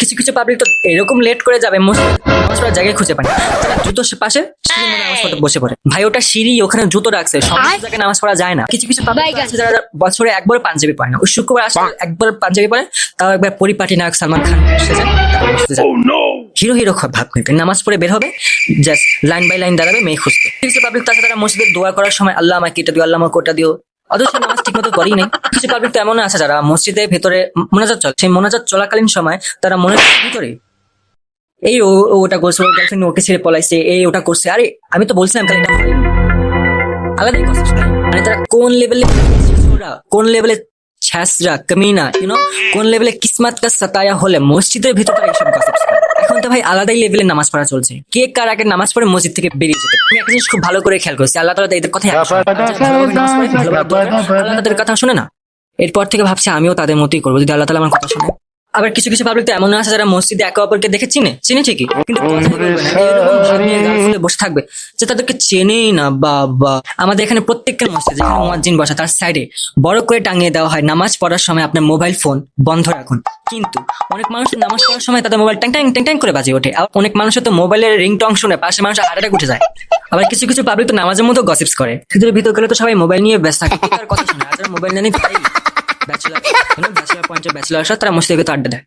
কিছু কিছু পাবলিক তো এরকম লেট করে যাবে নামাজ পড়ার জায়গায় খুঁজে পায় না। তারা জুতোর পাশে সিঁড়ির মধ্যে নামাজ পড়তে বসে পড়ে। ভাই ওটা সিঁড়ি, ওখানে জুতো রাখছে, সব জায়গায় নামাজ পড়া যায় না। কিছু কিছু পাবলিক আছে যারা বছরে একবার পাঞ্জাবি পরে না, ওই শুক্রবার আসলে একবার পাঞ্জাবি পরে, তাও একবার পরিপাটি নায়ক সালমান খান সেজে হিরো হিরো ভাব করে নামাজ পড়ে বের হবে, জাস্ট লাইন বাই লাইন দাঁড়াবে মেয়ে খুঁজতে। কিছু পাবলিক তো আছে তারা মসজিদে দোয়া করার সময় আল্লাহ আমাকে এটা দিও, আল্লাহ আমাকে ওটা দিও, অথচ নামাজ ঠিক মতো করেই নেই। কিছু পাবলিক তো এমন আছে যারা মসজিদের ভেতরে মোনাজাত চলে, সেই মোনাজাত চলাকালীন সময় তারা মনের ভিতরে এই ওটা করছে, ওর গার্লফ্রেন্ড ওকে ছেড়ে পলাইছে, এই ওটা করছে। আরে আমি তো বলছিলাম তাহলে এটা হয় আলাদাই কথা। মানে তারা কোন লেভেলে, কোন লেভেলে ছ্যাঁচড়া কামিনা, কোন লেভেলে কিসমত কা সাতায়া হলে মসজিদের ভিতর তারা এইসব গসিপস করে। এখন তো ভাই আলাদাই লেভেলে নামাজ পড়া চলছে। কে কার আগে নামাজ পড়ে মসজিদ থেকে বেরিয়ে যেতে। আমি একটা জিনিস খুব ভালো করে খেয়াল করছি, আল্লাহ তাআলা এদের কথাই আল্লাহ তাদের কথা শুনে না। এরপর থেকে ভাবছি আমিও তাদের মতোই করবো যদি আল্লাহ তাআলা আমার কথা শুনে। আবার কিছু কিছু পাবলিক তো এমন আছে যারা মসজিদে একে অপরকে দেখে চিনে ঠিকই, কিন্তু কথাই বলবে না, এরকম ভাব নিয়ে গাল ফুলে বসে থাকবে যে তাদেরকে চেনেই না। বাবা, আমাদের এখানে প্রত্যেকটা মসজিদে যেখানে মুয়াজ্জিন বসা তার সাইডে বড় করে টাঙিয়ে দেওয়া হয় নামাজ পড়ার সময় আপনার মোবাইল ফোন বন্ধ রাখুন। কিন্তু অনেক মানুষ নামাজ পড়ার সময় তাদের মোবাইল ট্যাং ট্যাং ট্যাং ট্যাং করে বাজে ওঠে। আর অনেক মানুষের তো মোবাইলের রিংটং শুনে পাশে মানুষ হার্ট অ্যাটাক উঠে যায়। আবার কিছু কিছু পাবলিক তো নামাজের মতো গসিপস করে, সেদের ভিতর গেলে তো সবাই মোবাইল নিয়ে ব্যস্ত থাকে, তার কথা শুনে। আর যারা মোবাইল জানি তাই ব্যাচেলার পয়েন্টে ব্যাচেলার তারা মসজিদে আড্ডা দেয়।